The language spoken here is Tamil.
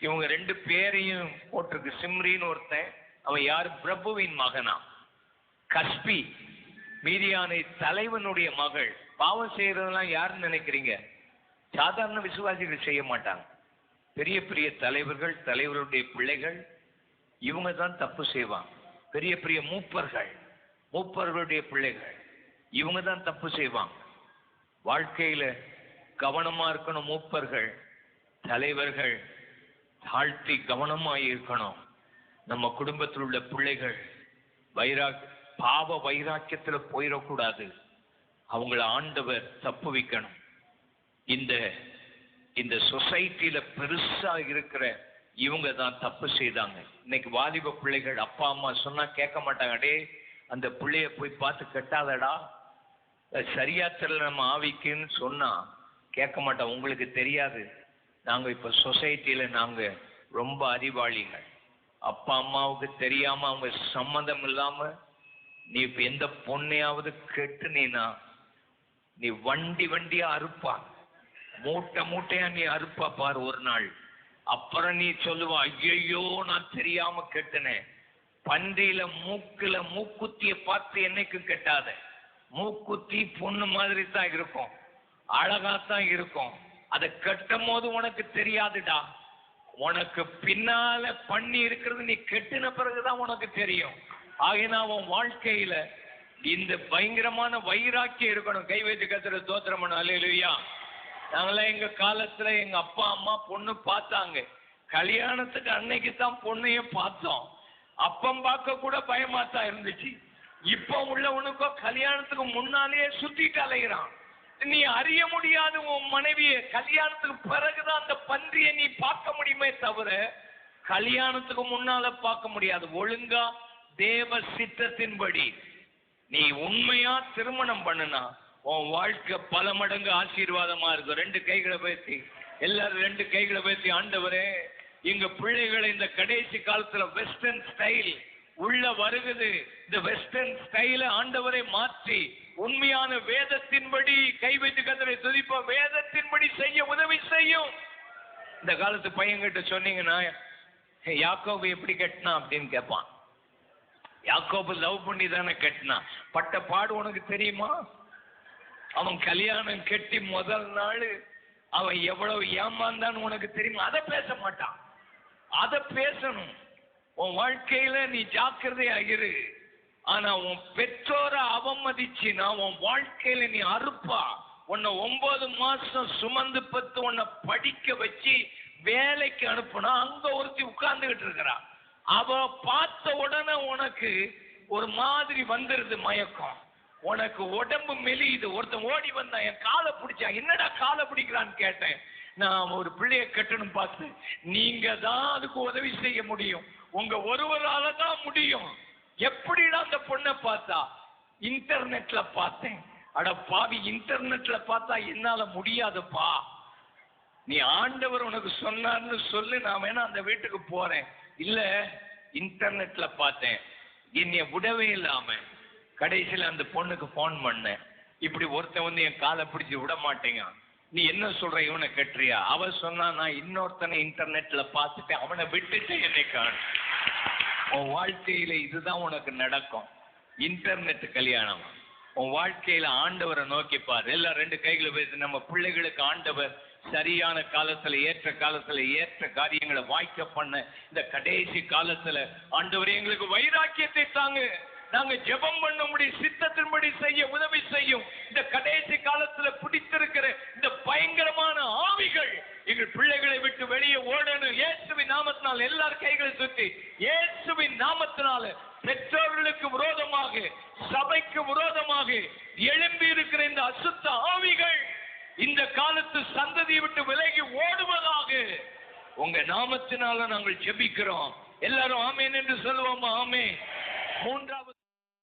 இவங்க 2 பேரையும் போட்டிருக்கு. சிம்ரின்னு ஒருத்தன், அவன் யாரு? பிரபுவின் மகனா. கஸ்பி மீதியானை தலைவனுடைய மகள். பாவம் செய்யறதெல்லாம் யாருன்னு நினைக்கிறீங்க? சாதாரண விசுவாசிகள் செய்ய மாட்டாங்க. பெரிய பெரிய தலைவர்கள், தலைவருடைய பிள்ளைகள், இவங்க தான் தப்பு செய்வாங்க. பெரிய பெரிய மூப்பர்கள், மூப்பர்களுடைய பிள்ளைகள், இவங்க தான் தப்பு செய்வாங்க. வாழ்க்கையில கவனமா இருக்கணும். மூப்பர்கள், தலைவர்கள் தாழ்த்தி கவனமாய் இருக்கணும். நம்ம குடும்பத்தில் உள்ள பிள்ளைகள் பாவ வைராக்கியத்துல போயிடக்கூடாது. அவங்கள ஆண்டவர் தப்பு வைக்கணும். இந்த சொசைட்டில பெருசா இருக்கிற இவங்க தான் தப்பு செய்தாங்க. இன்னைக்கு வாலிப பிள்ளைகள் அப்பா அம்மா சொன்னா கேட்க மாட்டாங்க. டே, அந்த பிள்ளைய போய் பார்த்து கட்டாதடா, சரியா தெரியல நம்ம ஆவிக்குன்னு சொன்னா கேட்க மாட்டோம். உங்களுக்கு தெரியாது, நாங்க இப்ப சொசைட்டில நாங்க ரொம்ப அறிவாளிகள். அப்பா அம்மாவுக்கு தெரியாம, அவங்க சம்மந்தம் இல்லாம நீ இப்ப எந்த பொண்ணையாவது கெட்டுனீனா நீ வண்டியா அறுப்பா, மூட்டையா நீ அறுப்பா பாரு ஒரு நாள். அப்புறம் நீ சொல்லுவா, ஐயோ நான் தெரியாம கெட்டுனேன். பன்றியில மூக்குல மூக்குத்திய பார்த்து என்னைக்கும் கெட்டாத. மூக்குத்தி பொண்ணு மாதிரி தான் இருக்கும், அழகாத்தான் இருக்கும். அதை கட்டும் போது உனக்கு தெரியாதுடா. உனக்கு பின்னால பண்ணி இருக்கிறது நீ கெட்டின பிறகுதான் உனக்கு தெரியும். ஆகினா உன் வாழ்க்கையில இந்த பயங்கரமான வைராக்கியம் இருக்கணும். கை வைத்து கத்துற தோத்திரம் பண்ண. அல்லேலூயா. நாங்களாம் எங்க காலத்துல எங்க அப்பா அம்மா பொண்ணு பார்த்தாங்க. கல்யாணத்துக்கு அன்னைக்கு தான் பொண்ணையே பார்த்தோம். அப்பம் பார்க்க கூட பயமாத்தான் இருந்துச்சு. இப்ப உள்ளவனுக்கோ கல்யாணத்துக்கு முன்னாலேயே சுத்திட்டு அலைகிறான். நீ அறிய முடியாது உன் மனைவிய. கல்யாணத்துக்கு பிறகுதான் அந்த பன்றியை நீ பார்க்க முடியுமே தவிர கல்யாணத்துக்கு முன்னால பார்க்க முடியாது. ஒழுங்கா தேவ சித்தத்தின்படி நீ உண்மையா திருமணம் பண்ணுனா உன் வாழ்க்கை பல மடங்கு ஆசீர்வாதமா இருக்கும். 2 கைகளை பேசி எல்லாரும் 2 கைகளை பேசி, ஆண்டவரே எங்க பிள்ளைகளை இந்த கடைசி காலத்துல வெஸ்டர்ன் ஸ்டைல் உள்ள வருகுது, இந்த வெஸ்டர்ன் ஸ்டைல ஆண்டவரை மாற்றி உண்மையான வேதத்தின்படி கை வைத்து கத்தரை துதிப்போம். வேதத்தின்படி செய்ய உதவி செய்யும். இந்த காலத்து பையன்கிட்ட சொன்னீங்கன்னா யாக்கோபு எப்படி கட்டினா அப்படின்னு கேட்பான். யாக்கோபு லவ் பண்ணி தானே கட்டினான். பட்ட பாடு உனக்கு தெரியுமா? அவன் கல்யாணம் கட்டி முதல் நாள் அவன் எவ்வளவு ஏமாந்தான்னு உனக்கு தெரியுமா? அதை பேச மாட்டான். அதை பேசணும். உன் வாழ்க்கையில நீ ஜாக்கிரதையா இரு. ஆனா உன் பெற்றோரை அவமதிச்சினா உன் வாழ்க்கையில நீ அறுப்பா. உன்னை 9 மாசம் சுமந்து பத்து உன்னை படிக்க வச்சு வேலைக்கு அனுப்புனா அங்க ஒருத்தி உட்கார்ந்துகிட்டு இருக்கிறா. அவ பார்த்த உடனே உனக்கு ஒரு மாதிரி வந்துருது மயக்கம். உனக்கு உடம்பு மெலியுது. ஒருத்தன் ஓடி வந்தான், என் காலை பிடிச்சான். என்னடா காலை பிடிக்கிறான்னு கேட்டேன். நான் ஒரு பிள்ளைய கட்டணும் பார்த்து. நீங்க தான் அதுக்கு உதவி செய்ய முடியும். உங்க ஒருவரால தான் முடியும். எப்படிடா அந்த பொண்ணை பார்த்தா? இன்டர்நெட்ல பார்த்தேன். அட பாவி, இன்டர்நெட்ல பார்த்தா என்னால முடியாதுப்பா. நீ ஆண்டவர் உனக்கு சொன்னார்னு சொல்லு, நான் வேணா அந்த வீட்டுக்கு போறேன். இல்ல, இன்டர்நெட்ல பார்த்தேன். என்னைய விடவே இல்லாம கடைசியில அந்த பொண்ணுக்கு போன் பண்ணேன். இப்படி ஒருத்தன் வந்து என் காலை பிடிச்சி விட மாட்டேங்க. நீ என்ன சொல்ற, இவனை கட்டுறியா? அவ சொன்னா, நான் இன்னொருத்தனை இன்டர்நெட்ல பார்த்துட்டு அவனை விட்டுட்டு என்னை காண. உன் வாழ்க்கையில இதுதான் உனக்கு நடக்கும். இன்டர்நெட் கல்யாணம். உன் வாழ்க்கையில ஆண்டவரை நோக்கி பாரு. எல்லாம் 2 கைகளை பேசி நம்ம பிள்ளைகளுக்கு ஆண்டவர் சரியான காலத்துல ஏற்ற காலத்துல ஏற்ற காரியங்களை வாய்க்க பண்ண இந்த கடைசி காலத்துல ஆண்டவர் எங்களுக்கு வைராக்கியத்தை தாங்க. நாங்க ஜெபம் பண்ண முடியும், சித்தத்தின்படி செய்ய உதவி செய்யும். இந்த கடைசி காலத்துல பிடித்திருக்கிற இந்த பயங்கரமான ஆவிகள் எங்கள் பிள்ளைகளை விட்டு வெளியே ஓடணும். இயேசுவின் நாமத்தினால் எல்லார் கைகளை சுத்தி, இயேசுவின் நாமத்தினால பெற்றோர்களுக்கு விரோதமாக, சபைக்கு விரோதமாக எழும்பி இருக்கிற இந்த அசுத்த ஆவிகள் இந்த காலத்து சந்ததியை விட்டு விலகி ஓடுவதாக உங்க நாமத்தினால நாங்கள் ஜெபிக்கிறோம். எல்லாரும் ஆமென் என்று சொல்லுவோமா? ஆமென். 3வது